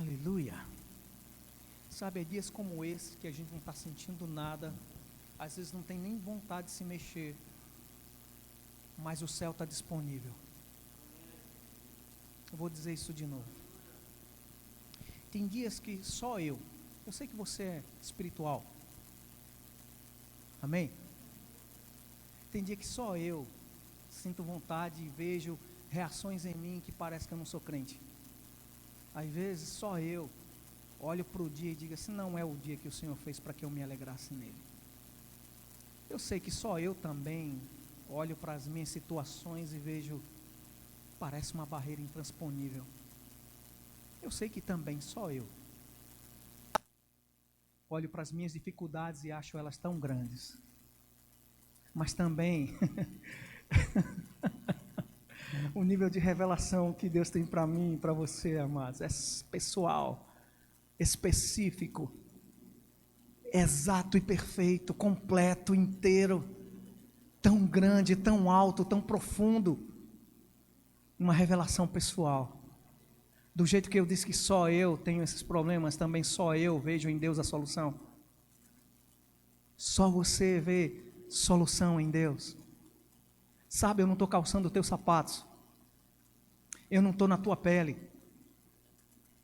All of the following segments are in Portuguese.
Aleluia. Sabe, é dias como esse que a gente não está sentindo nada, às vezes não tem nem vontade de se mexer, mas o céu está disponível. Eu vou dizer isso de novo. Tem dias que só eu sei que você é espiritual, amém? Tem dia que só eu sinto vontade e vejo reações em mim que parece que eu não sou crente. Às vezes só eu olho para o dia e digo assim, não é o dia que o Senhor fez para que eu me alegrasse nele. Eu sei que só eu também olho para as minhas situações e vejo, parece uma barreira intransponível. Eu sei que também só eu olho para as minhas dificuldades e acho elas tão grandes. Mas também o nível de revelação que Deus tem para mim e para você, amados, é pessoal, específico, exato e perfeito, completo, inteiro, tão grande, tão alto, tão profundo. Uma revelação pessoal. Do jeito que eu disse que só eu tenho esses problemas, também só eu vejo em Deus a solução. Só você vê solução em Deus. Sabe, eu não estou calçando os teus sapatos. Eu não estou na tua pele.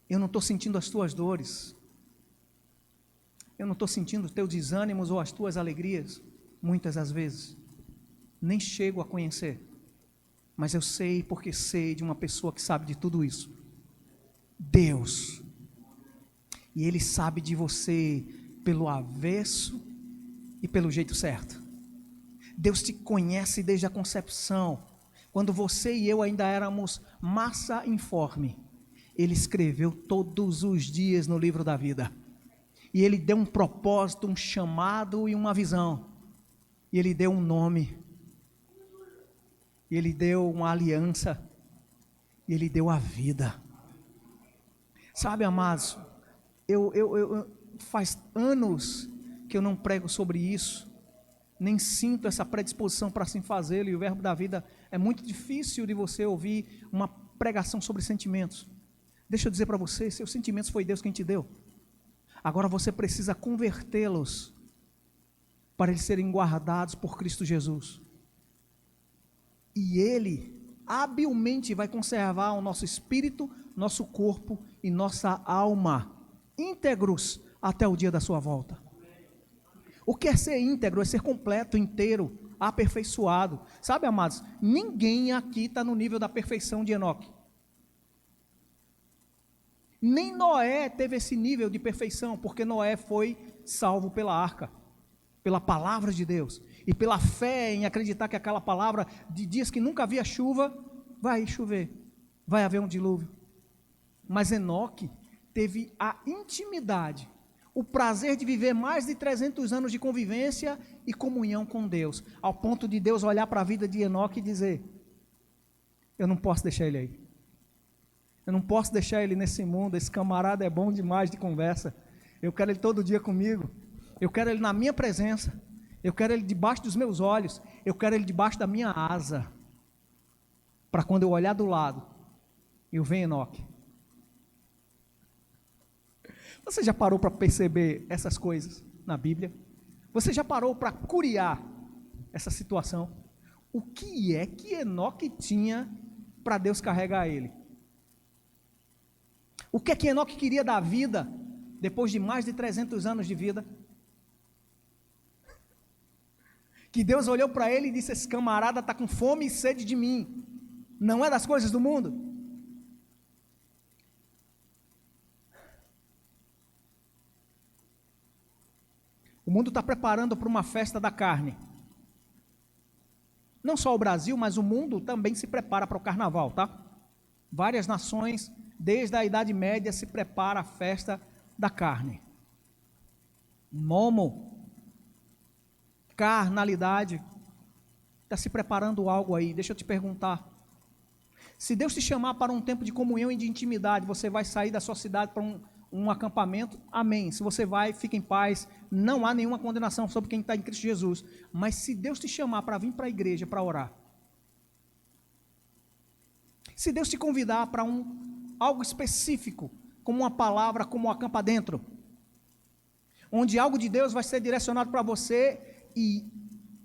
Eu não estou sentindo as tuas dores. Eu não estou sentindo os teus desânimos ou as tuas alegrias, muitas das vezes. Nem chego a conhecer. Mas eu sei porque sei de uma pessoa que sabe de tudo isso. Deus. E Ele sabe de você pelo avesso e pelo jeito certo. Deus te conhece desde a concepção. Quando você e eu ainda éramos massa informe, Ele escreveu todos os dias no livro da vida. E Ele deu um propósito, um chamado e uma visão. E Ele deu um nome. E Ele deu uma aliança. E Ele deu a vida. Sabe, amados, eu faz anos que eu não prego sobre isso, nem sinto essa predisposição para assim fazê-lo, e o verbo da vida é muito difícil de você ouvir uma pregação sobre sentimentos. Deixa eu dizer para você, seus sentimentos foi Deus quem te deu. Agora você precisa convertê-los para eles serem guardados por Cristo Jesus. E Ele habilmente vai conservar o nosso espírito, nosso corpo e nossa alma íntegros até o dia da sua volta. O que é ser íntegro? É ser completo, inteiro, aperfeiçoado. Sabe, amados, ninguém aqui está no nível da perfeição de Enoque. Nem Noé teve esse nível de perfeição, porque Noé foi salvo pela arca, pela palavra de Deus, e pela fé em acreditar que aquela palavra de dias que nunca havia chuva, vai chover, vai haver um dilúvio. Mas Enoque teve a intimidade, o prazer de viver mais de 300 anos de convivência e comunhão com Deus, ao ponto de Deus olhar para a vida de Enoque e dizer, eu não posso deixar ele aí, eu não posso deixar ele nesse mundo, esse camarada é bom demais de conversa, eu quero ele todo dia comigo, eu quero ele na minha presença, eu quero ele debaixo dos meus olhos, eu quero ele debaixo da minha asa, para quando eu olhar do lado, eu ver Enoque. Você já parou para perceber essas coisas na Bíblia? Você já parou para curiar essa situação? O que é que Enoque tinha para Deus carregar ele? O que é que Enoque queria da vida, depois de mais de 300 anos de vida? Que Deus olhou para ele e disse, esse camarada está com fome e sede de mim, não é das coisas do mundo? O mundo está preparando para uma festa da carne. Não só o Brasil, mas o mundo também se prepara para o carnaval, tá? Várias nações, desde a Idade Média, se prepara a festa da carne. Momo, carnalidade, está se preparando algo aí. Deixa eu te perguntar. Se Deus te chamar para um tempo de comunhão e de intimidade, você vai sair da sua cidade para um acampamento? Amém. Se você vai, fique em paz. Não há nenhuma condenação sobre quem está em Cristo Jesus. Mas se Deus te chamar para vir para a igreja para orar, se Deus te convidar para algo específico, como uma palavra, como uma campa dentro, onde algo de Deus vai ser direcionado para você e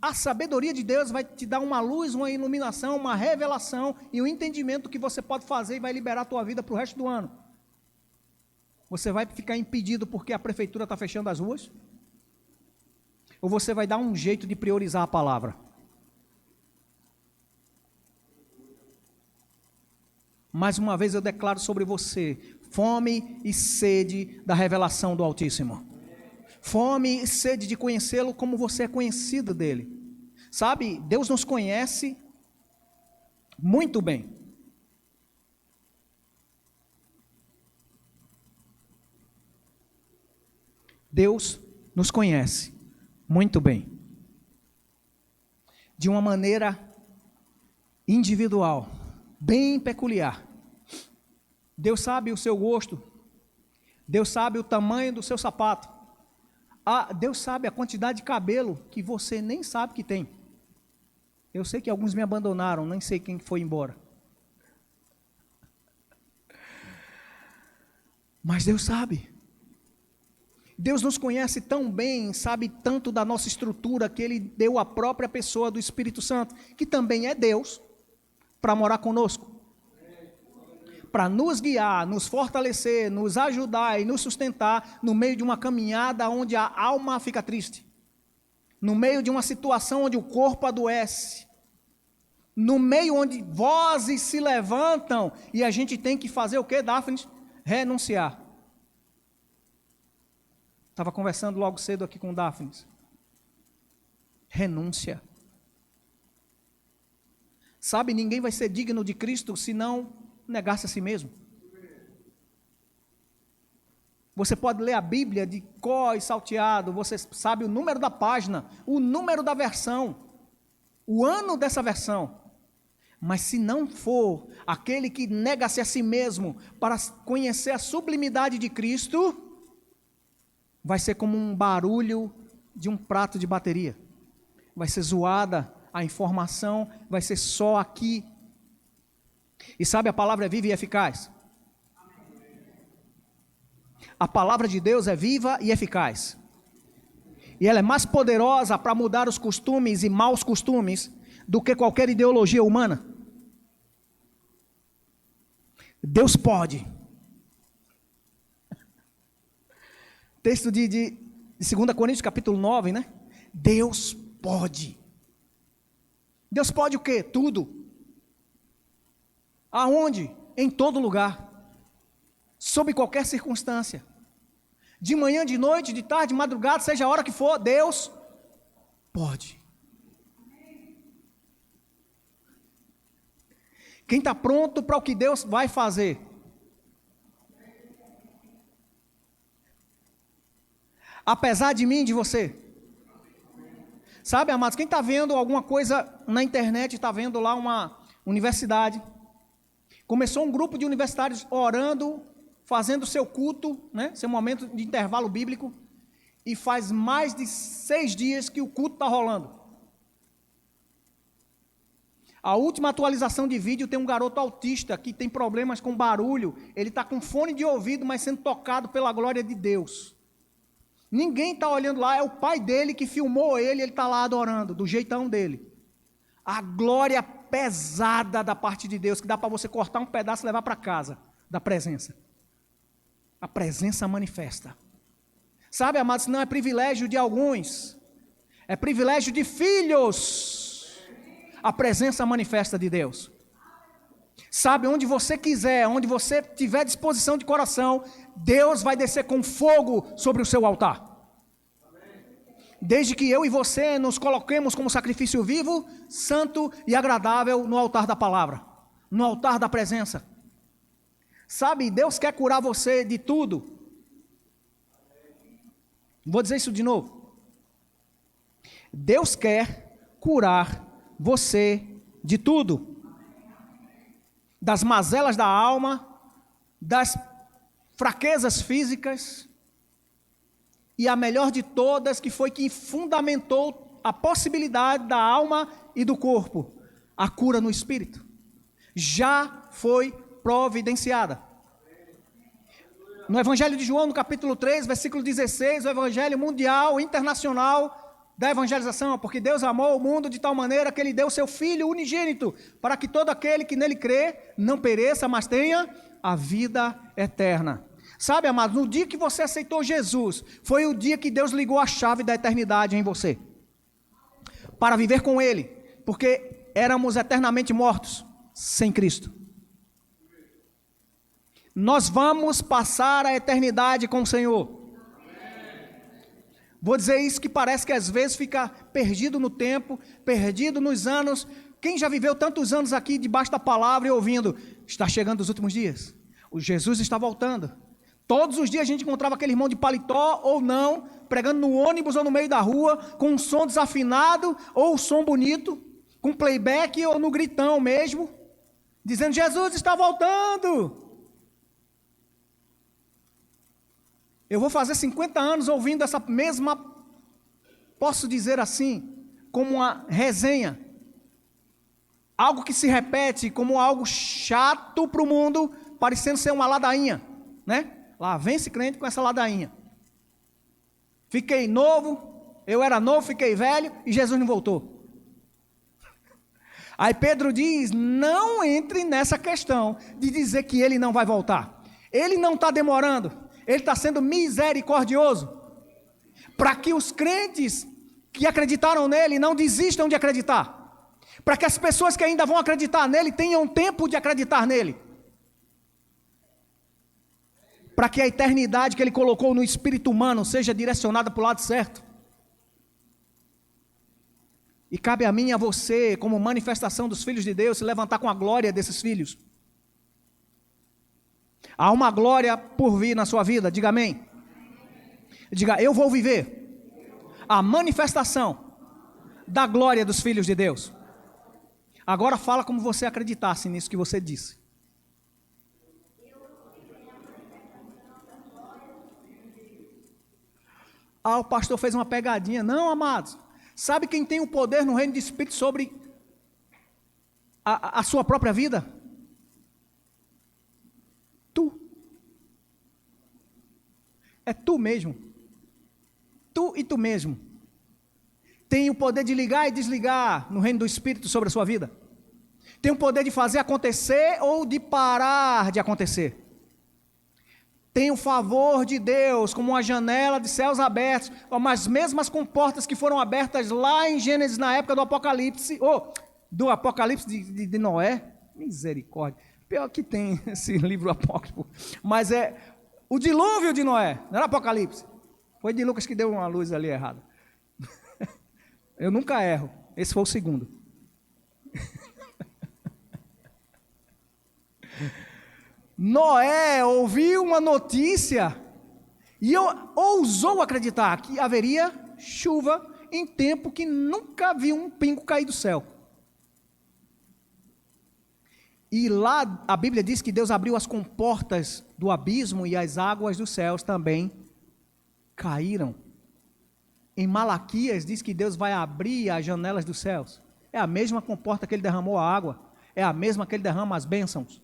a sabedoria de Deus vai te dar uma luz, uma iluminação, uma revelação e um entendimento que você pode fazer e vai liberar a tua vida para o resto do ano. Você vai ficar impedido porque a prefeitura está fechando as ruas? Ou você vai dar um jeito de priorizar a palavra? Mais uma vez eu declaro sobre você, fome e sede da revelação do Altíssimo. Fome e sede de conhecê-lo como você é conhecido dele. Sabe, Deus nos conhece muito bem. Deus nos conhece muito bem. De uma maneira individual, bem peculiar. Deus sabe o seu gosto. Deus sabe o tamanho do seu sapato. Deus sabe a quantidade de cabelo que você nem sabe que tem. Eu sei que alguns me abandonaram, nem sei quem foi embora. Mas Deus sabe. Deus nos conhece tão bem, sabe tanto da nossa estrutura, que Ele deu a própria pessoa do Espírito Santo, que também é Deus, para morar conosco. Para nos guiar, nos fortalecer, nos ajudar e nos sustentar no meio de uma caminhada onde a alma fica triste. No meio de uma situação onde o corpo adoece. No meio onde vozes se levantam e a gente tem que fazer o quê, Daphne? Renunciar. Estava conversando logo cedo aqui com Daphne. Renúncia. Sabe, ninguém vai ser digno de Cristo se não negar-se a si mesmo. Você pode ler a Bíblia de cor e salteado, você sabe o número da página, o número da versão, o ano dessa versão. Mas se não for aquele que nega-se a si mesmo para conhecer a sublimidade de Cristo, vai ser como um barulho de um prato de bateria. Vai ser zoada a informação, vai ser só aqui. E sabe, a palavra é viva e eficaz. A palavra de Deus é viva e eficaz. E ela é mais poderosa para mudar os costumes e maus costumes do que qualquer ideologia humana. Deus pode. Texto de 2 Coríntios capítulo 9, né? Deus pode. Deus pode o quê? Tudo. Aonde? Em todo lugar. Sob qualquer circunstância. De manhã, de noite, de tarde, de madrugada, seja a hora que for, Deus pode. Quem está pronto para o que Deus vai fazer? Apesar de mim e de você. Sabe, amados, quem está vendo alguma coisa na internet, está vendo lá uma universidade. Começou um grupo de universitários orando, fazendo seu culto, né, seu momento de intervalo bíblico, e faz mais de 6 dias que o culto está rolando. A última atualização de vídeo tem um garoto autista que tem problemas com barulho, ele está com fone de ouvido, mas sendo tocado pela glória de Deus. Ninguém está olhando lá, é o pai dele que filmou ele está lá adorando, do jeitão dele. A glória pesada da parte de Deus, que dá para você cortar um pedaço e levar para casa, da presença. A presença manifesta. Sabe, amados, não é privilégio de alguns, é privilégio de filhos. A presença manifesta de Deus. Sabe, onde você quiser, onde você tiver disposição de coração, Deus vai descer com fogo sobre o seu altar. Desde que eu e você nos coloquemos como sacrifício vivo, santo e agradável no altar da palavra, no altar da presença. Sabe, Deus quer curar você de tudo. Vou dizer isso de novo. Deus quer curar você de tudo. Das mazelas da alma, das fraquezas físicas, e a melhor de todas, que foi que fundamentou a possibilidade da alma e do corpo, a cura no espírito. Já foi providenciada. No Evangelho de João, no capítulo 3, versículo 16, o Evangelho mundial, internacional da evangelização, porque Deus amou o mundo de tal maneira que Ele deu o seu Filho unigênito, para que todo aquele que nele crê não pereça, mas tenha a vida eterna. Sabe, amados, no dia que você aceitou Jesus, foi o dia que Deus ligou a chave da eternidade em você, para viver com Ele, porque éramos eternamente mortos sem Cristo. Nós vamos passar a eternidade com o Senhor. Vou dizer isso que parece que às vezes fica perdido no tempo, perdido nos anos. Quem já viveu tantos anos aqui debaixo da palavra e ouvindo, está chegando os últimos dias, o Jesus está voltando. Todos os dias a gente encontrava aquele irmão de paletó ou não, pregando no ônibus ou no meio da rua, com um som desafinado ou um som bonito, com playback ou no gritão mesmo, dizendo, Jesus está voltando. Eu vou fazer 50 anos ouvindo essa mesma, posso dizer assim, como uma resenha. Algo que se repete como algo chato para o mundo, parecendo ser uma ladainha, né? Lá vem esse crente com essa ladainha. Fiquei novo, eu era novo, fiquei velho e Jesus não voltou. Aí Pedro diz, não entre nessa questão de dizer que ele não vai voltar. Ele não está demorando. Ele está sendo misericordioso, para que os crentes que acreditaram nele não desistam de acreditar, para que as pessoas que ainda vão acreditar nele tenham tempo de acreditar nele, para que a eternidade que ele colocou no espírito humano seja direcionada para o lado certo. E cabe a mim e a você, como manifestação dos filhos de Deus, se levantar com a glória desses filhos. Há uma glória por vir na sua vida, diga amém. Diga, eu vou viver a manifestação da glória dos filhos de Deus. Agora fala como você acreditasse nisso que você disse. O pastor fez uma pegadinha. Não, amados. Sabe quem tem o poder no reino de Espírito sobre a sua própria vida? Tu. É tu mesmo. Tu e tu mesmo. Tem o poder de ligar e desligar no reino do Espírito sobre a sua vida. Tem o poder de fazer acontecer ou de parar de acontecer. Tem o favor de Deus como uma janela de céus abertos, como as mesmas comportas que foram abertas lá em Gênesis na época do Apocalipse, do Apocalipse de Noé. Misericórdia. Pior que tem esse livro apócrifo, mas é o dilúvio de Noé, não era Apocalipse. Foi de Lucas que deu uma luz ali errada. Eu nunca erro, esse foi o segundo. Noé ouviu uma notícia e ousou acreditar que haveria chuva em tempo que nunca viu um pingo cair do céu. E lá a Bíblia diz que Deus abriu as comportas do abismo e as águas dos céus também caíram. Em Malaquias diz que Deus vai abrir as janelas dos céus. É a mesma comporta que Ele derramou a água. É a mesma que Ele derrama as bênçãos.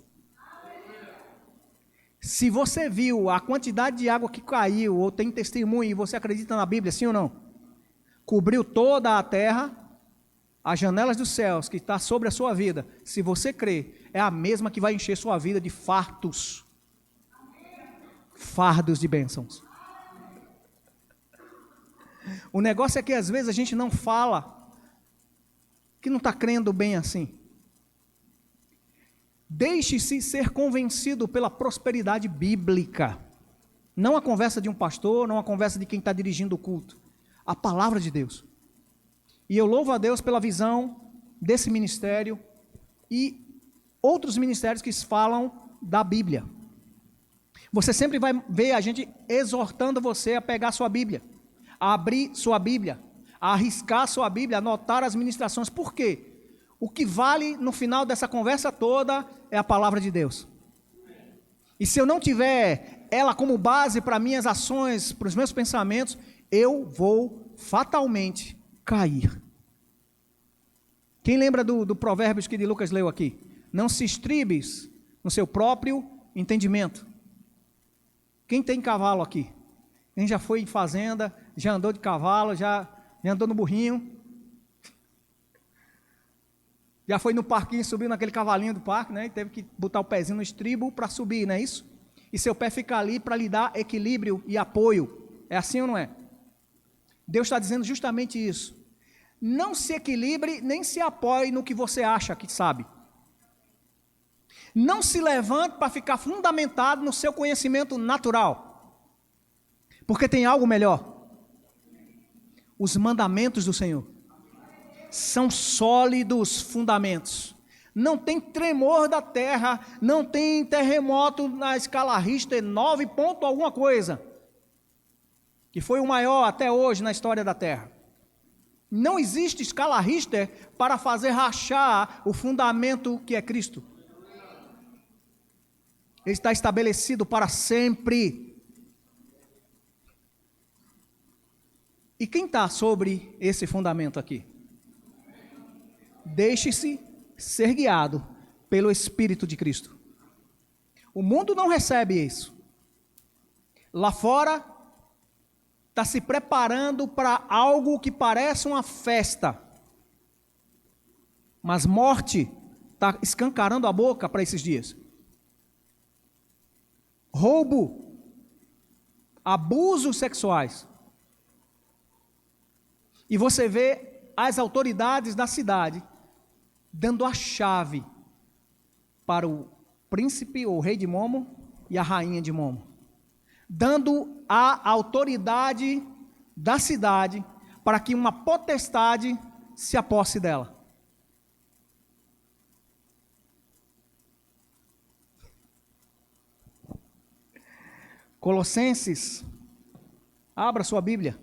Se você viu a quantidade de água que caiu, ou tem testemunho, e você acredita na Bíblia, sim ou não? Cobriu toda a terra, as janelas dos céus que está sobre a sua vida, se você crê, é a mesma que vai encher sua vida de fartos. Fardos de bênçãos. O negócio é que às vezes a gente não fala, que não está crendo bem assim. Deixe-se ser convencido pela prosperidade bíblica. Não a conversa de um pastor, não a conversa de quem está dirigindo o culto. A palavra de Deus. E eu louvo a Deus pela visão desse ministério e outros ministérios que falam da Bíblia. Você sempre vai ver a gente exortando você a pegar sua Bíblia, a abrir sua Bíblia, a arriscar sua Bíblia, a anotar as ministrações. Por quê? O que vale no final dessa conversa toda é a palavra de Deus. E se eu não tiver ela como base para minhas ações, para os meus pensamentos, eu vou fatalmente cair. Quem lembra do Provérbios que de Lucas leu aqui? Não se estribes no seu próprio entendimento. Quem tem cavalo aqui? Quem já foi em fazenda, já andou de cavalo, já andou no burrinho? Já foi no parquinho, subiu naquele cavalinho do parque, né? E teve que botar o pezinho no estribo para subir, não é isso? E seu pé fica ali para lhe dar equilíbrio e apoio. É assim ou não é? Deus está dizendo justamente isso. Não se equilibre, nem se apoie no que você acha que sabe. Não se levante para ficar fundamentado no seu conhecimento natural. Porque tem algo melhor. Os mandamentos do Senhor são sólidos fundamentos. Não tem tremor da terra, não tem terremoto na escala Richter 9 ponto alguma coisa, que foi o maior até hoje na história da terra. Não existe escala Richter para fazer rachar o fundamento que é Cristo. Ele está estabelecido para sempre. E quem está sobre esse fundamento aqui? Deixe-se ser guiado pelo Espírito de Cristo. O mundo não recebe isso. Lá fora está se preparando para algo que parece uma festa. Mas morte está escancarando a boca para esses dias. Roubo, abusos sexuais. E você vê as autoridades da cidade dando a chave para o príncipe ou rei de Momo e a rainha de Momo. Dando a autoridade da cidade para que uma potestade se aposse dela. Colossenses, abra sua Bíblia.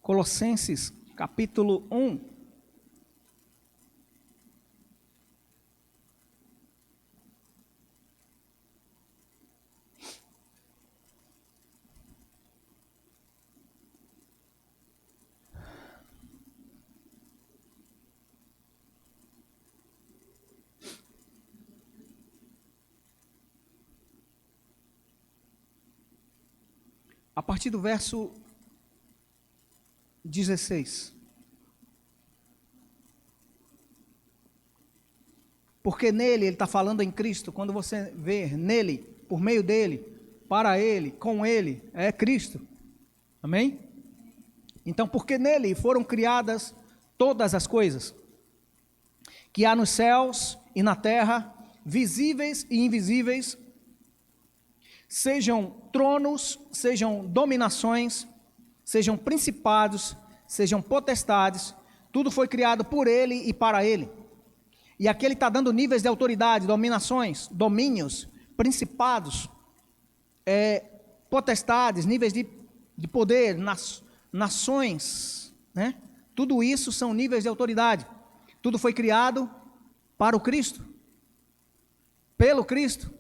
Colossenses, capítulo 1. A partir do verso 16. Porque nele, ele está falando em Cristo, quando você vê nele, por meio dele, para ele, com ele, é Cristo. Amém? Então, porque nele foram criadas todas as coisas, que há nos céus e na terra, visíveis e invisíveis, sejam tronos, sejam dominações, sejam principados, sejam potestades, tudo foi criado por ele e para ele. E aqui ele está dando níveis de autoridade, dominações, domínios, principados, potestades, níveis de poder, nações, né? Tudo isso são níveis de autoridade. Tudo foi criado para o Cristo, pelo Cristo.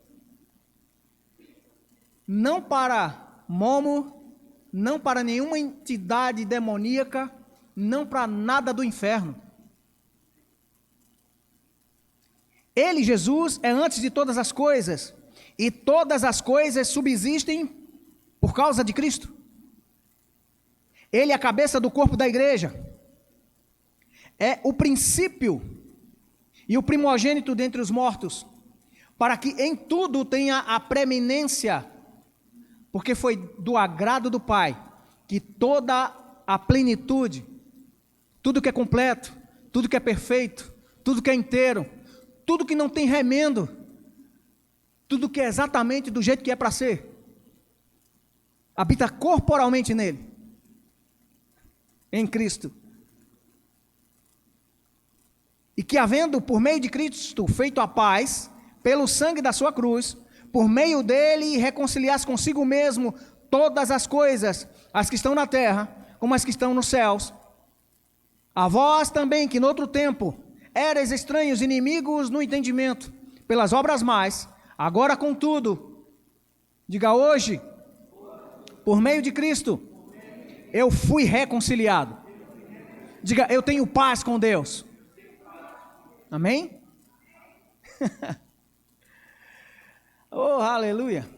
Não para Momo, não para nenhuma entidade demoníaca, não para nada do inferno. Ele, Jesus, é antes de todas as coisas, e todas as coisas subsistem por causa de Cristo. Ele é a cabeça do corpo da igreja, é o princípio e o primogênito dentre os mortos, para que em tudo tenha a preeminência, porque foi do agrado do Pai que toda a plenitude, tudo que é completo, tudo que é perfeito, tudo que é inteiro, tudo que não tem remendo, tudo que é exatamente do jeito que é para ser, habita corporalmente nele, em Cristo. E que havendo por meio de Cristo feito a paz, pelo sangue da sua cruz, por meio dele reconciliasse consigo mesmo todas as coisas, as que estão na terra, como as que estão nos céus. A vós também, que no outro tempo erais estranhos, inimigos no entendimento, pelas obras mais, agora contudo, diga hoje, por meio de Cristo, eu fui reconciliado. Diga, eu tenho paz com Deus. Amém? Aleluia.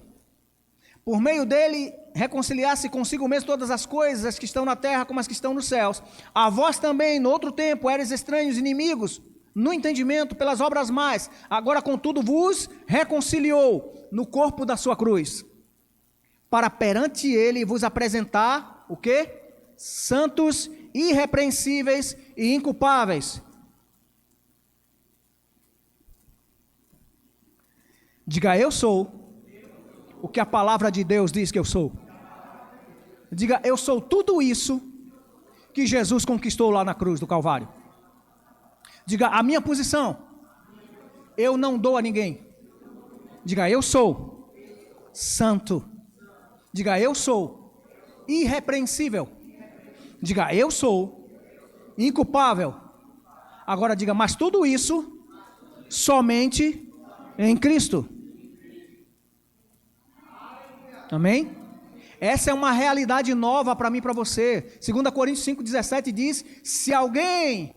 Por meio dele, reconciliar-se consigo mesmo todas as coisas, as que estão na terra como as que estão nos céus. A vós também, no outro tempo, eres estranhos, inimigos, no entendimento, pelas obras mais. Agora, contudo, vos reconciliou no corpo da sua cruz, para perante ele vos apresentar, o quê? Santos, irrepreensíveis e inculpáveis. Diga, eu sou o que a palavra de Deus diz que eu sou. Diga, eu sou tudo isso que Jesus conquistou lá na cruz do Calvário. Diga, a minha posição, eu não dou a ninguém. Diga, eu sou santo. Diga, eu sou irrepreensível. Diga, eu sou inculpável. Agora diga, mas tudo isso somente em Cristo. Amém? Essa é uma realidade nova para mim e para você. 2 Coríntios 5,17 diz, se alguém,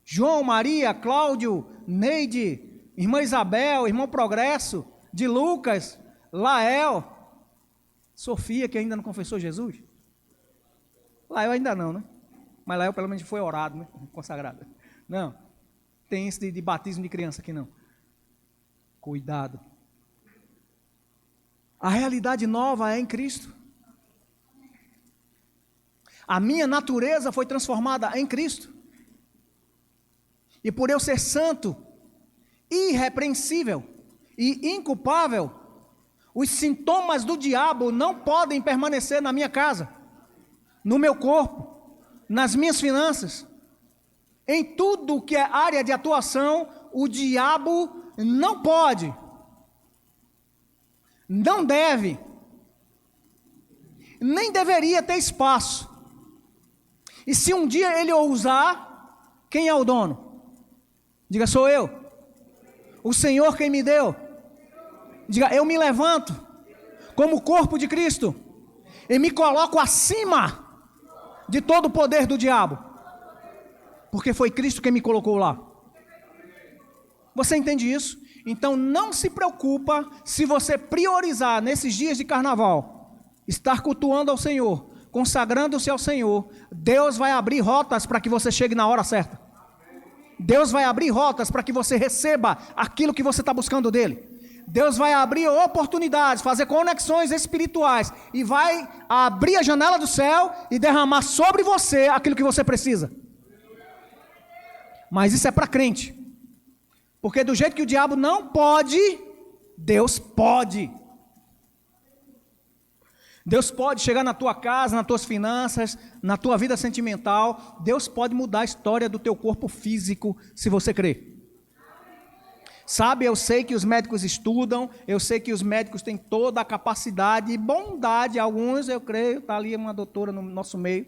João, Maria, Cláudio, Neide, irmã Isabel, irmão Progresso, de Lucas, Lael, Sofia, que ainda não confessou Jesus. Lael ainda não, né? Mas Lael pelo menos foi orado, né? Consagrado. Não, tem esse de batismo de criança aqui não. Cuidado. A realidade nova é em Cristo. A minha natureza foi transformada em Cristo. E por eu ser santo, irrepreensível e inculpável, os sintomas do diabo não podem permanecer na minha casa, no meu corpo, nas minhas finanças. Em tudo que é área de atuação, o diabo não pode, não deve, nem deveria ter espaço. E se um dia ele ousar, quem é o dono? Diga, sou eu. O Senhor quem me deu. Diga, eu me levanto como corpo de Cristo e me coloco acima de todo o poder do diabo, porque foi Cristo quem me colocou lá. Você entende isso? Então não se preocupa se você priorizar nesses dias de carnaval, estar cultuando ao Senhor, consagrando-se ao Senhor. Deus vai abrir rotas para que você chegue na hora certa. Deus vai abrir rotas para que você receba aquilo que você está buscando dele. Deus vai abrir oportunidades, fazer conexões espirituais e vai abrir a janela do céu e derramar sobre você aquilo que você precisa. Mas isso é para crente. Porque do jeito que o diabo não pode, Deus pode. Deus pode chegar na tua casa, nas tuas finanças, na tua vida sentimental. Deus pode mudar a história do teu corpo físico, se você crer. Sabe, eu sei que os médicos estudam, eu sei que os médicos têm toda a capacidade e bondade, alguns eu creio, está ali uma doutora no nosso meio.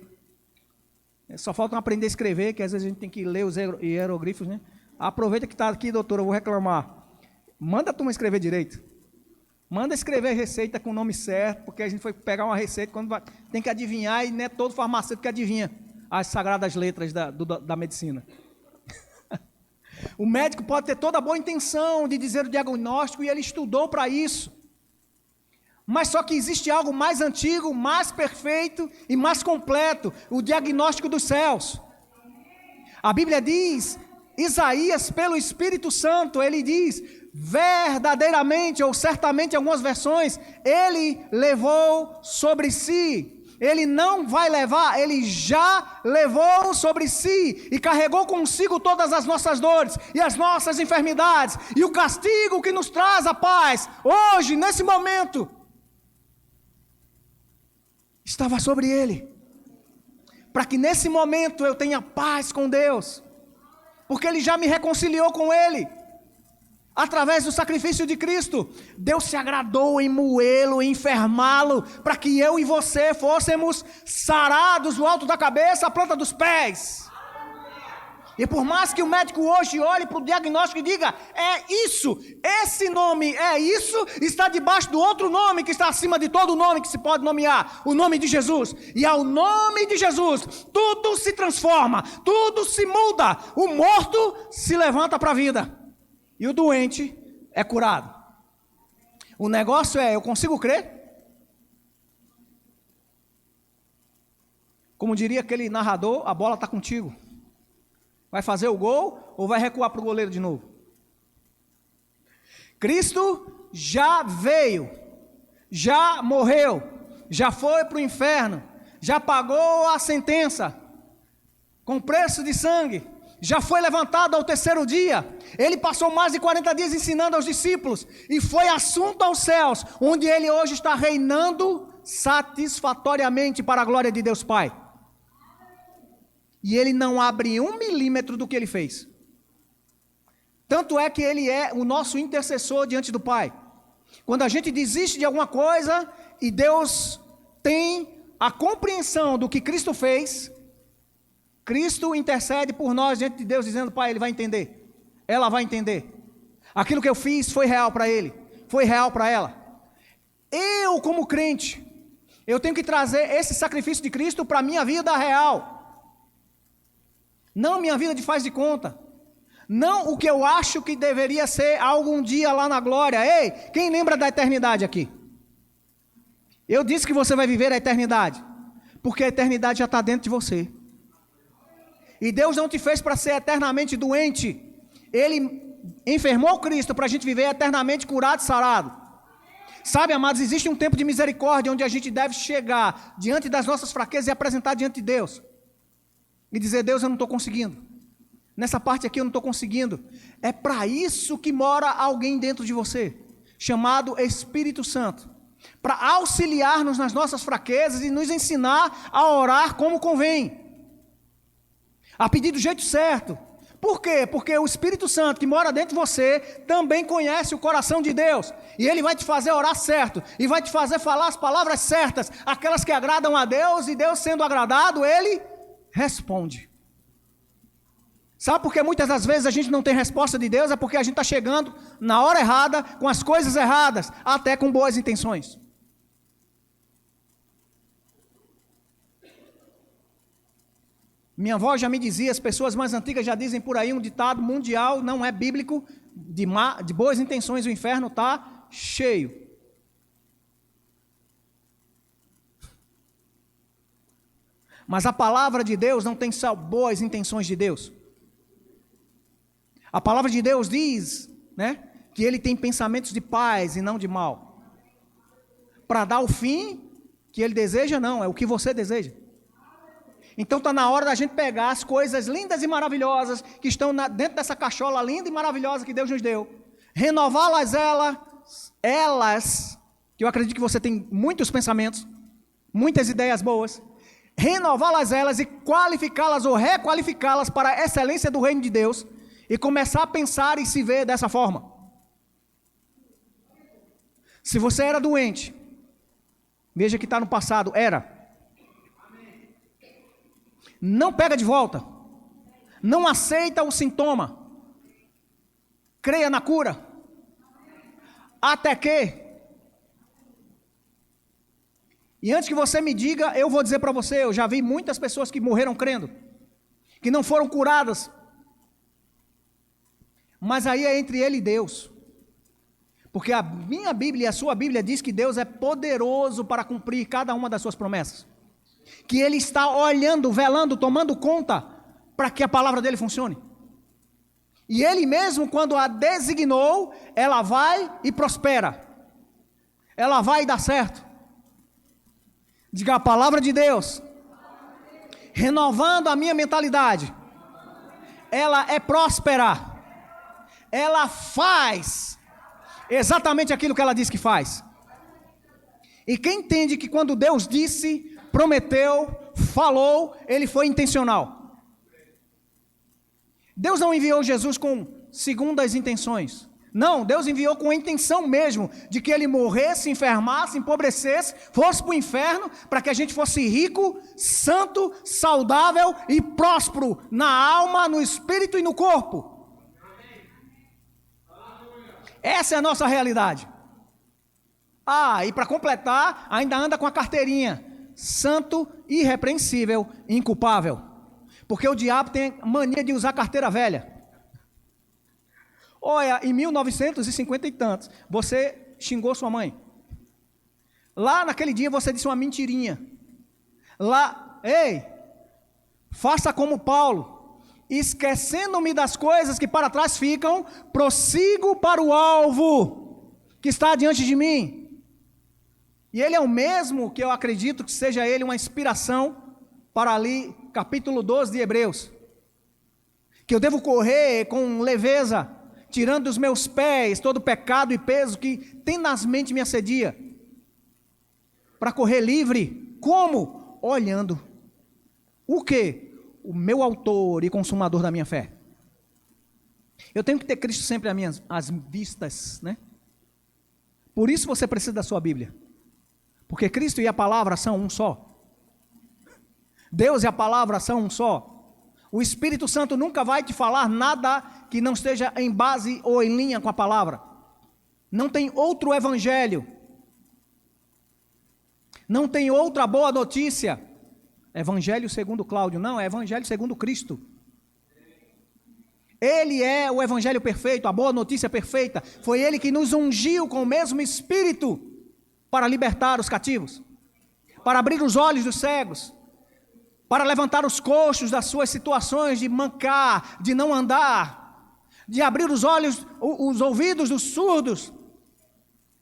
Só falta aprender a escrever, que às vezes a gente tem que ler os hieroglifos, né? Aproveita que está aqui, doutora, eu vou reclamar. Manda a turma escrever direito. Manda escrever receita com o nome certo, porque a gente foi pegar uma receita, quando vai, tem que adivinhar, e não é todo farmacêutico que adivinha as sagradas letras da medicina. O médico pode ter toda a boa intenção de dizer o diagnóstico, e ele estudou para isso. Mas só que existe algo mais antigo, mais perfeito e mais completo, o diagnóstico dos céus. A Bíblia diz, Isaías, pelo Espírito Santo, ele diz, verdadeiramente ou certamente, em algumas versões, ele levou sobre si. Ele não vai levar, ele já levou sobre si e carregou consigo todas as nossas dores e as nossas enfermidades e o castigo que nos traz a paz. Hoje, nesse momento, estava sobre ele, para que nesse momento eu tenha paz com Deus, porque ele já me reconciliou com ele. Através do sacrifício de Cristo, Deus se agradou em moê-lo, em enfermá-lo, para que eu e você fôssemos sarados do alto da cabeça à planta dos pés. E por mais que o médico hoje olhe para o diagnóstico e diga, é isso, esse nome é isso, está debaixo do outro nome que está acima de todo nome que se pode nomear, o nome de Jesus. E ao nome de Jesus, tudo se transforma, tudo se muda, o morto se levanta para a vida. E o doente é curado. O negócio é, eu consigo crer? Como diria aquele narrador, a bola está contigo. Vai fazer o gol ou vai recuar para o goleiro de novo? Cristo já veio, já morreu, já foi para o inferno, já pagou a sentença, com preço de sangue, já foi levantado ao terceiro dia. Ele passou mais de 40 dias ensinando aos discípulos e foi assunto aos céus, onde ele hoje está reinando satisfatoriamente para a glória de Deus Pai. E ele não abre 1 milímetro do que ele fez. Tanto é que ele é o nosso intercessor diante do Pai. Quando a gente desiste de alguma coisa e Deus tem a compreensão do que Cristo fez, Cristo intercede por nós diante de Deus, dizendo: Pai, Ele vai entender, ela vai entender. Aquilo que eu fiz foi real para ele, foi real para ela. Eu, como crente, eu tenho que trazer esse sacrifício de Cristo para a minha vida real. Não minha vida de faz de conta. Não o que eu acho que deveria ser algum dia lá na glória. Ei, quem lembra da eternidade aqui? Eu disse que você vai viver a eternidade, porque a eternidade já está dentro de você. E Deus não te fez para ser eternamente doente. Ele enfermou Cristo para a gente viver eternamente curado e sarado. Sabe, amados, existe um tempo de misericórdia onde a gente deve chegar diante das nossas fraquezas e apresentar diante de Deus. E dizer: Deus, eu não estou conseguindo. Nessa parte aqui eu não estou conseguindo. É para isso que mora alguém dentro de você, chamado Espírito Santo, para auxiliar-nos nas nossas fraquezas e nos ensinar a orar como convém, a pedir do jeito certo. Por quê? Porque o Espírito Santo que mora dentro de você também conhece o coração de Deus, e ele vai te fazer orar certo, e vai te fazer falar as palavras certas, aquelas que agradam a Deus, e Deus sendo agradado, ele responde. Sabe por que muitas das vezes a gente não tem resposta de Deus? É porque a gente está chegando na hora errada, com as coisas erradas, até com boas intenções. Minha avó já me dizia, as pessoas mais antigas já dizem por aí, um ditado mundial, não é bíblico: de boas intenções o inferno está cheio. Mas a palavra de Deus não tem só boas intenções de Deus. A palavra de Deus diz, né, que ele tem pensamentos de paz e não de mal. Para dar o fim que ele deseja, não, é o que você deseja. Então está na hora da gente pegar as coisas lindas e maravilhosas que estão dentro dessa cachola linda e maravilhosa que Deus nos deu, renová-las elas, que eu acredito que você tem muitos pensamentos, muitas ideias boas, renová-las elas e qualificá-las ou requalificá-las para a excelência do reino de Deus, e começar a pensar e se ver dessa forma. Se você era doente, veja que está no passado, era. Não pega de volta. Não aceita o sintoma. Creia na cura. Até que. E antes que você me diga, eu vou dizer para você, eu já vi muitas pessoas que morreram crendo, que não foram curadas. Mas aí é entre ele e Deus. Porque a minha Bíblia e a sua Bíblia diz que Deus é poderoso para cumprir cada uma das suas promessas. Que Ele está olhando, velando, tomando conta para que a palavra dele funcione. E Ele mesmo, quando a designou, ela vai e prospera. Ela vai e dá certo. Diga: a palavra de Deus, renovando a minha mentalidade, ela é próspera. Ela faz exatamente aquilo que ela diz que faz. E quem entende que quando Deus disse, prometeu, falou, ele foi intencional. Deus não enviou Jesus com segundas intenções. Não, Deus enviou com a intenção mesmo de que ele morresse, enfermasse, empobrecesse, fosse para o inferno, para que a gente fosse rico, santo, saudável e próspero na alma, no espírito e no corpo. Essa é a nossa realidade. E para completar, ainda anda com a carteirinha: santo, irrepreensível, inculpável. Porque o diabo tem mania de usar carteira velha. Olha, em 1950 e tantos, você xingou sua mãe. Lá naquele dia você disse uma mentirinha. Lá, ei, faça como Paulo, esquecendo-me das coisas que para trás ficam, prossigo para o alvo que está diante de mim. E ele é o mesmo que eu acredito que seja ele uma inspiração para ali, capítulo 12 de Hebreus. Que eu devo correr com leveza, tirando dos meus pés todo o pecado e peso que tenazmente me assedia. Para correr livre, como? Olhando. O quê? O meu autor e consumador da minha fé. Eu tenho que ter Cristo sempre às vistas, né? Por isso você precisa da sua Bíblia. Porque Cristo e a palavra são um só. Deus e a palavra são um só. O Espírito Santo nunca vai te falar nada que não esteja em base ou em linha com a palavra. Não tem outro evangelho. Não tem outra boa notícia. Evangelho segundo Cláudio. Não, é evangelho segundo Cristo. Ele é o evangelho perfeito, a boa notícia perfeita. Foi ele que nos ungiu com o mesmo Espírito para libertar os cativos, para abrir os olhos dos cegos, para levantar os coxos das suas situações de mancar, de não andar, de abrir os olhos, os ouvidos dos surdos,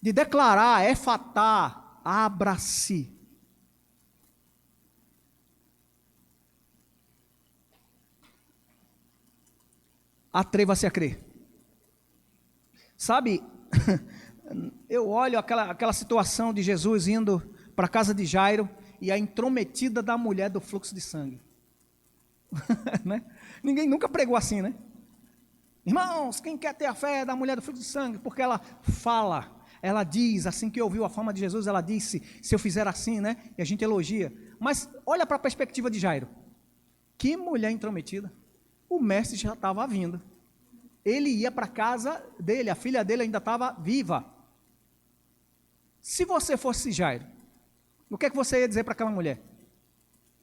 de declarar, efatá, abra-se. Atreva-se a crer. Sabe, eu olho aquela situação de Jesus indo para a casa de Jairo e a intrometida da mulher do fluxo de sangue. Né? Ninguém nunca pregou assim, né? Irmãos, quem quer ter a fé da mulher do fluxo de sangue? Porque ela fala, ela diz, assim que ouviu a fama de Jesus, ela disse, se eu fizer assim, né? E a gente elogia. Mas olha para a perspectiva de Jairo. Que mulher intrometida. O mestre já estava vindo. Ele ia para a casa dele, a filha dele ainda estava viva. Se você fosse Jairo, o que é que você ia dizer para aquela mulher?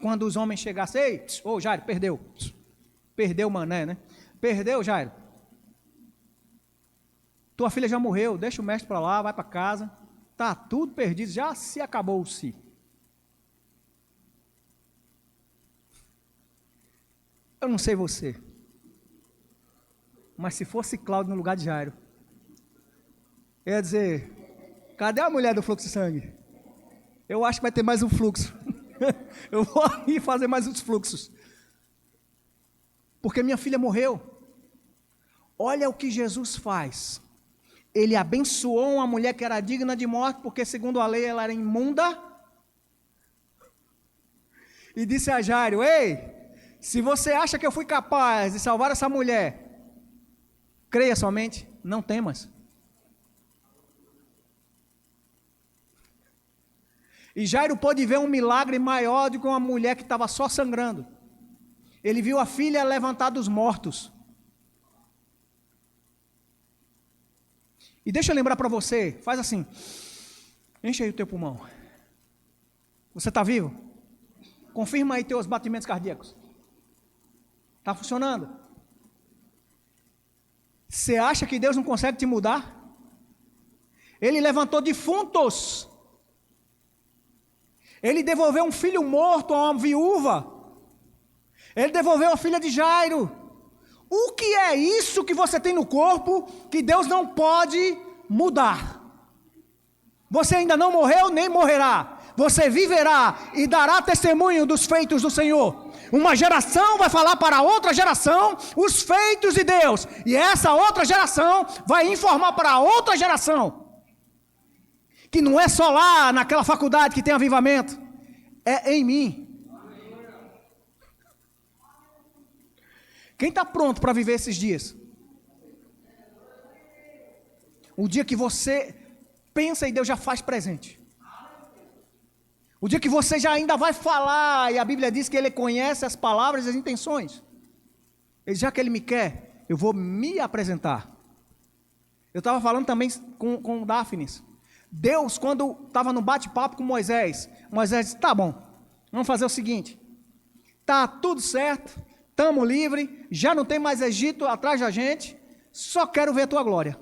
Quando os homens chegassem, ei, ô Jairo, perdeu. Perdeu o mané, né? Perdeu, Jairo. Tua filha já morreu, deixa o mestre para lá, vai para casa. Está tudo perdido, já se acabou-se. Eu não sei você, mas se fosse Cláudio no lugar de Jairo, eu ia dizer, cadê a mulher do fluxo de sangue? Eu acho que vai ter mais um fluxo. Eu vou ir fazer mais uns fluxos. Porque minha filha morreu. Olha o que Jesus faz. Ele abençoou uma mulher que era digna de morte, porque segundo a lei ela era imunda. E disse a Jairo, ei, se você acha que eu fui capaz de salvar essa mulher, creia somente, não temas. E Jairo pôde ver um milagre maior do que uma mulher que estava só sangrando. Ele viu a filha levantar dos mortos. E deixa eu lembrar para você, faz assim, enche aí o teu pulmão. Você está vivo? Confirma aí teus batimentos cardíacos. Está funcionando? Você acha que Deus não consegue te mudar? Ele levantou defuntos. Ele devolveu um filho morto a uma viúva. Ele devolveu a filha de Jairo. O que é isso que você tem no corpo que Deus não pode mudar? Você ainda não morreu nem morrerá. Você viverá e dará testemunho dos feitos do Senhor. Uma geração vai falar para outra geração os feitos de Deus. E essa outra geração vai informar para a outra geração. Que não é só lá naquela faculdade que tem avivamento. É em mim. Quem está pronto para viver esses dias? O dia que você pensa e Deus já faz presente. O dia que você já ainda vai falar, e a Bíblia diz que Ele conhece as palavras e as intenções. Já que Ele me quer, eu vou me apresentar. Eu estava falando também com Dáfnis. Deus, quando estava no bate-papo com Moisés, Moisés disse, tá bom, vamos fazer o seguinte. Tá tudo certo, estamos livres, já não tem mais Egito atrás da gente, só quero ver a tua glória.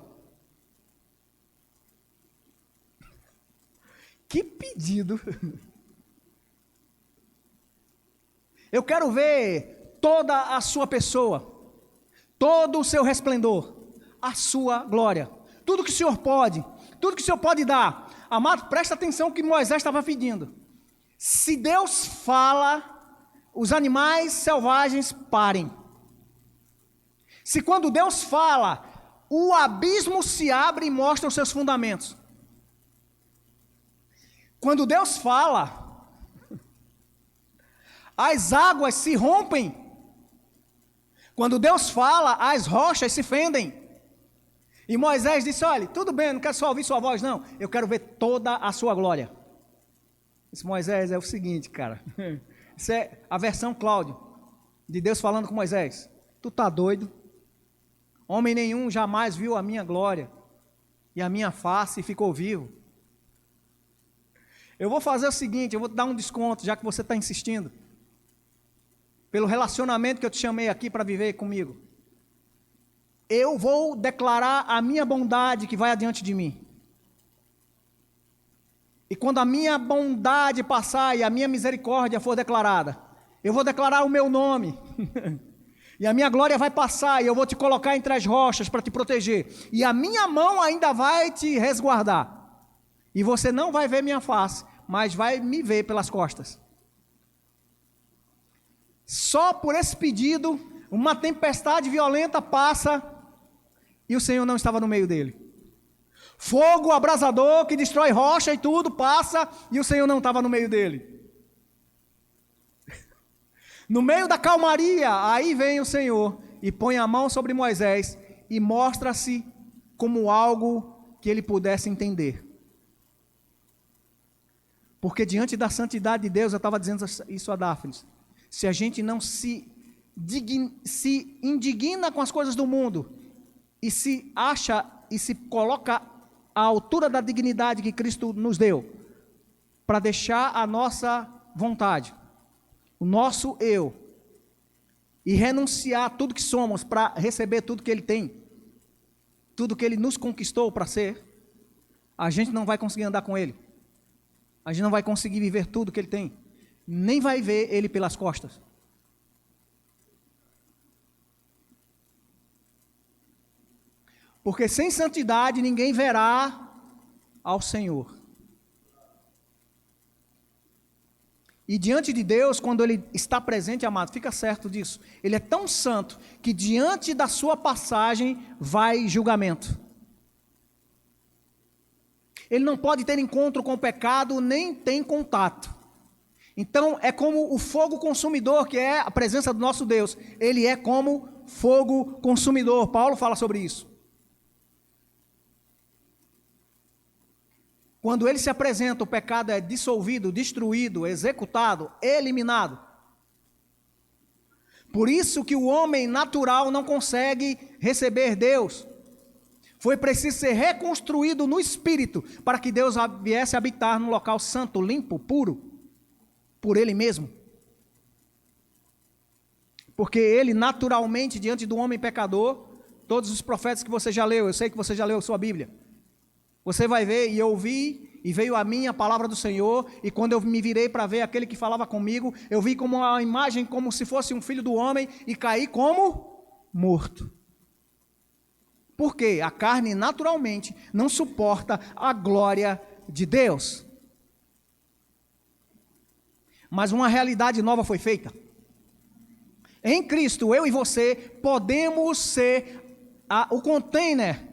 Que pedido! Eu quero ver toda a sua pessoa, todo o seu resplendor, a sua glória, tudo que o Senhor pode, tudo que o Senhor pode dar. Amado, presta atenção que Moisés estava pedindo. Se Deus fala, os animais selvagens parem. Se quando Deus fala, o abismo se abre e mostra os seus fundamentos. Quando Deus fala, as águas se rompem. Quando Deus fala, as rochas se fendem. E Moisés disse, olha, tudo bem, não quero só ouvir sua voz, não. Eu quero ver toda a sua glória. Esse Moisés é o seguinte, cara. Isso é a versão Cláudio, de Deus falando com Moisés. Tu tá doido? Homem nenhum jamais viu a minha glória e a minha face e ficou vivo. Eu vou fazer o seguinte, eu vou te dar um desconto, já que você está insistindo. Pelo relacionamento que eu te chamei aqui para viver comigo. Eu vou declarar a minha bondade que vai adiante de mim. E quando a minha bondade passar e a minha misericórdia for declarada, eu vou declarar o meu nome. E a minha glória vai passar e eu vou te colocar entre as rochas para te proteger. E a minha mão ainda vai te resguardar. E você não vai ver minha face, mas vai me ver pelas costas. Só por esse pedido, uma tempestade violenta passa e o Senhor não estava no meio dele. Fogo abrasador que destrói rocha e tudo passa e o Senhor não estava no meio dele. No meio da calmaria, aí vem o Senhor e põe a mão sobre Moisés e mostra-se como algo que ele pudesse entender. Porque diante da santidade de Deus, eu estava dizendo isso a Dáfnis, se a gente não se indigna com as coisas do mundo e se acha e se coloca à altura da dignidade que Cristo nos deu, para deixar a nossa vontade, o nosso eu, e renunciar a tudo que somos para receber tudo que Ele tem, tudo que Ele nos conquistou para ser, a gente não vai conseguir andar com Ele. A gente não vai conseguir viver tudo que Ele tem. Nem vai ver Ele pelas costas. Porque sem santidade ninguém verá ao Senhor. E diante de Deus, quando Ele está presente, amado, fica certo disso. Ele é tão santo que diante da sua passagem vai julgamento. Ele não pode ter encontro com o pecado, nem tem contato. Então, é como o fogo consumidor, que é a presença do nosso Deus. Ele é como fogo consumidor. Paulo fala sobre isso. Quando ele se apresenta, o pecado é dissolvido, destruído, executado, eliminado. Por isso que o homem natural não consegue receber Deus. Foi preciso ser reconstruído no Espírito para que Deus viesse habitar num local santo, limpo, puro, por Ele mesmo. Porque Ele naturalmente, diante do homem pecador, todos os profetas que você já leu, eu sei que você já leu a sua Bíblia, você vai ver, e eu vi, e veio a mim a palavra do Senhor, e quando eu me virei para ver aquele que falava comigo, eu vi como uma imagem, como se fosse um filho do homem, e caí como morto. Por quê? A carne naturalmente não suporta a glória de Deus. Mas uma realidade nova foi feita. Em Cristo, eu e você podemos ser o container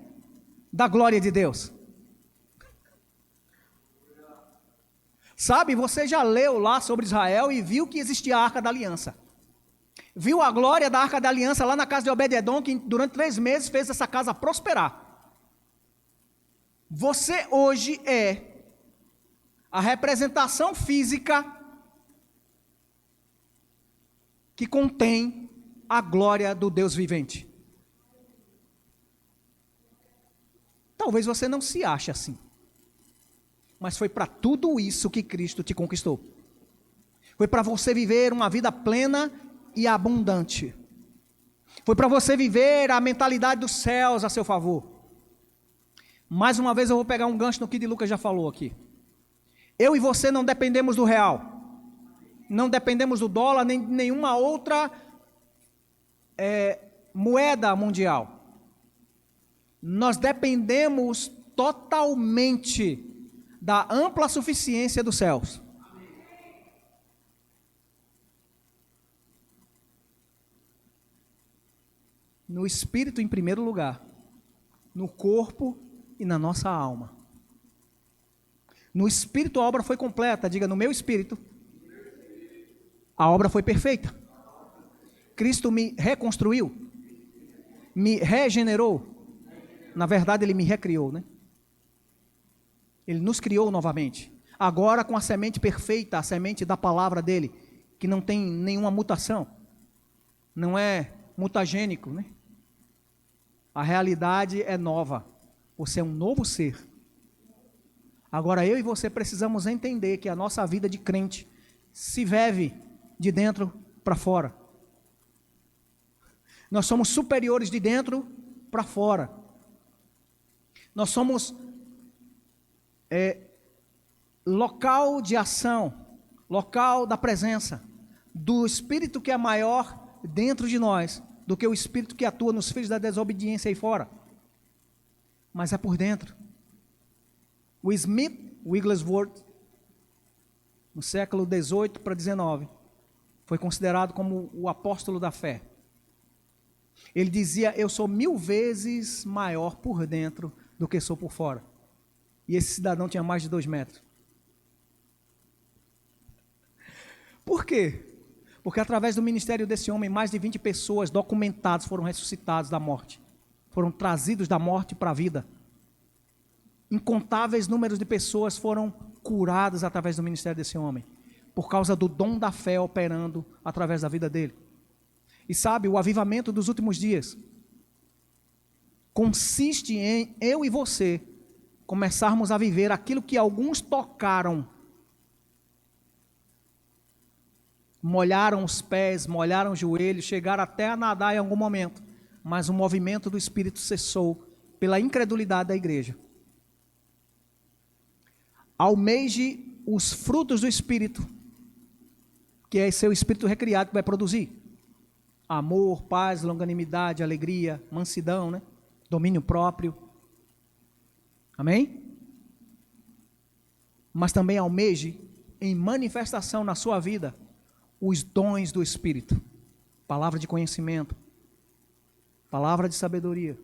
da glória de Deus. Sabe, você já leu lá sobre Israel e viu que existia a Arca da Aliança. Viu a glória da Arca da Aliança lá na casa de Obed-Edom, que durante 3 meses fez essa casa prosperar. Você hoje é a representação física que contém a glória do Deus vivente. Talvez você não se ache assim. Mas foi para tudo isso que Cristo te conquistou. Foi para você viver uma vida plena e abundante. Foi para você viver a mentalidade dos céus a seu favor. Mais uma vez eu vou pegar um gancho no que de Lucas já falou aqui. Eu e você não dependemos do real, não dependemos do dólar, nem de nenhuma outra moeda mundial. Nós dependemos totalmente da ampla suficiência dos céus. No espírito em primeiro lugar, no corpo e na nossa alma. No espírito a obra foi completa, diga, no meu espírito a obra foi perfeita. Cristo me reconstruiu, me regenerou. Na verdade, Ele me recriou, né? Ele nos criou novamente. Agora com a semente perfeita, a semente da palavra dEle, que não tem nenhuma mutação, não é mutagênico, né? A realidade é nova. Você é um novo ser. Agora eu e você precisamos entender que a nossa vida de crente se vive de dentro para fora. Nós somos superiores de dentro para fora. Nós somos local de ação, local da presença do Espírito que é maior dentro de nós do que o Espírito que atua nos filhos da desobediência aí fora. Mas é por dentro. O Smith Wigglesworth, no século 18 para 19, foi considerado como o apóstolo da fé. Ele dizia, eu sou 1000 vezes maior por dentro do que sou por fora. E esse cidadão tinha mais de 2 metros. Por quê? Porque através do ministério desse homem, mais de 20 pessoas documentadas foram ressuscitadas da morte. Foram trazidos da morte para a vida. Incontáveis números de pessoas foram curadas através do ministério desse homem, por causa do dom da fé operando através da vida dele. E sabe, o avivamento dos últimos dias consiste em eu e você começarmos a viver aquilo que alguns tocaram, molharam os pés, molharam os joelhos, chegaram até a nadar em algum momento, mas o movimento do Espírito cessou pela incredulidade da igreja. Almeje os frutos do Espírito, que é seu Espírito recriado que vai produzir amor, paz, longanimidade, alegria, mansidão, né? Domínio próprio. Amém? Mas também almeje em manifestação na sua vida os dons do Espírito. Palavra de conhecimento, palavra de sabedoria,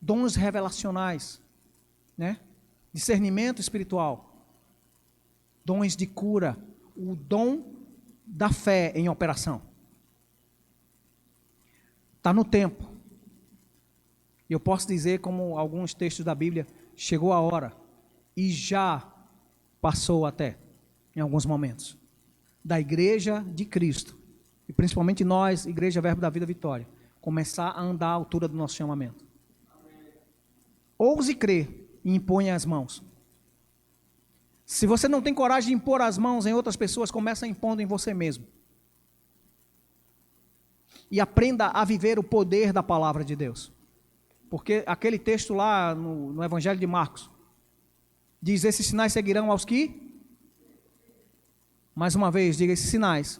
dons revelacionais, né? Discernimento espiritual, dons de cura, o dom da fé em operação. Está no tempo. E eu posso dizer, como alguns textos da Bíblia, chegou a hora, e já passou até, em alguns momentos, da igreja de Cristo, e principalmente nós, Igreja Verbo da Vida Vitória, começar a andar à altura do nosso chamamento. Ouse crer e imponha as mãos. Se você não tem coragem de impor as mãos em outras pessoas, começa impondo em você mesmo. E aprenda a viver o poder da palavra de Deus. Porque aquele texto lá no Evangelho de Marcos, diz, esses sinais seguirão aos que? Mais uma vez, diga, esses sinais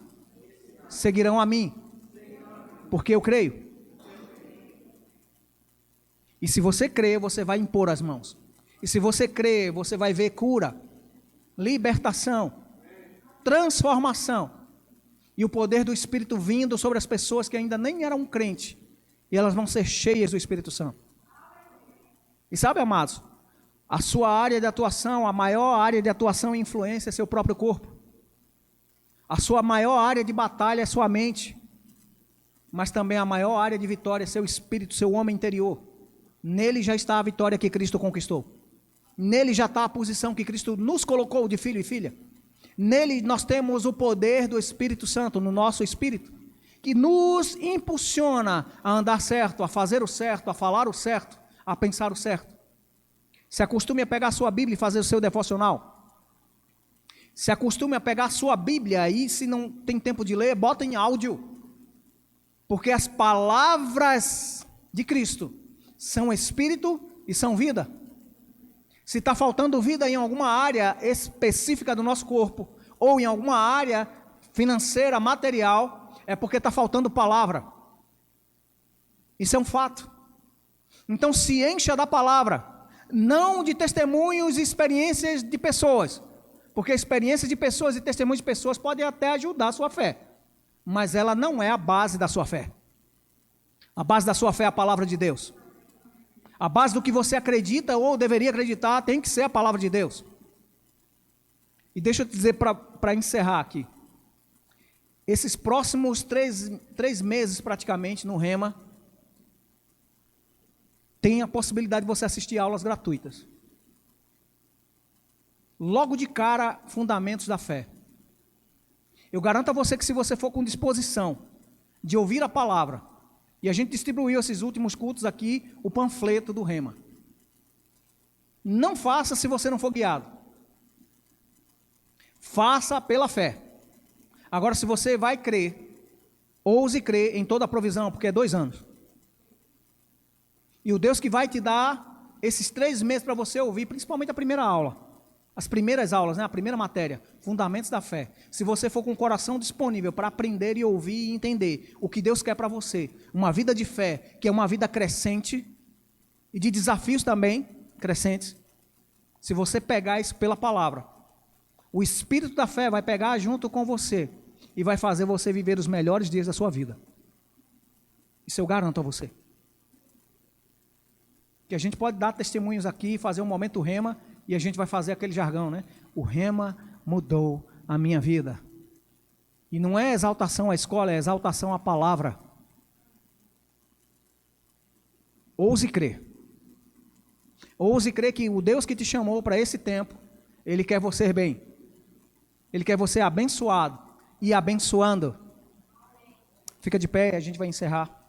seguirão a mim, porque eu creio. E se você crer, você vai impor as mãos. E se você crer, você vai ver cura, libertação, transformação. E o poder do Espírito vindo sobre as pessoas que ainda nem eram crentes. E elas vão ser cheias do Espírito Santo. E sabe, amados, a sua área de atuação, a maior área de atuação e influência é seu próprio corpo. A sua maior área de batalha é sua mente. Mas também a maior área de vitória é seu espírito, seu homem interior. Nele já está a vitória que Cristo conquistou. Nele já está a posição que Cristo nos colocou de filho e filha. Nele nós temos o poder do Espírito Santo no nosso espírito, que nos impulsiona a andar certo, a fazer o certo, a falar o certo, a pensar o certo. Se acostume a pegar a sua Bíblia e fazer o seu devocional. Se acostume a pegar a sua Bíblia e, se não tem tempo de ler, bota em áudio. Porque as palavras de Cristo são espírito e são vida. Se está faltando vida em alguma área específica do nosso corpo, ou em alguma área financeira, material, é porque está faltando palavra. Isso é um fato. Então se encha da palavra, não de testemunhos e experiências de pessoas, porque experiências de pessoas e testemunhos de pessoas podem até ajudar a sua fé, mas ela não é a base da sua fé. A base da sua fé é a palavra de Deus. A base do que você acredita ou deveria acreditar tem que ser a palavra de Deus. E deixa eu te dizer para encerrar aqui. Esses próximos três meses praticamente no Rema, tem a possibilidade de você assistir aulas gratuitas. Logo de cara, fundamentos da fé. Eu garanto a você que se você for com disposição de ouvir a palavra, e a gente distribuiu esses últimos cultos aqui, o panfleto do Rema. Não faça se você não for guiado. Faça pela fé. Agora, se você vai crer, ouse crer em toda a provisão, porque é 2 anos. E o Deus que vai te dar esses 3 meses para você ouvir, principalmente a primeira aula. As primeiras aulas, né? A primeira matéria, fundamentos da fé. Se você for com o coração disponível para aprender e ouvir e entender o que Deus quer para você, uma vida de fé, que é uma vida crescente, e de desafios também crescentes, se você pegar isso pela palavra, o Espírito da fé vai pegar junto com você e vai fazer você viver os melhores dias da sua vida. Isso eu garanto a você. Que a gente pode dar testemunhos aqui, fazer um momento Rema, e a gente vai fazer aquele jargão, né? O Rema mudou a minha vida. E não é exaltação à escola, é exaltação à palavra. Ouse crer. Ouse crer que o Deus que te chamou para esse tempo, Ele quer você bem. Ele quer você abençoado e abençoando. Fica de pé, a gente vai encerrar.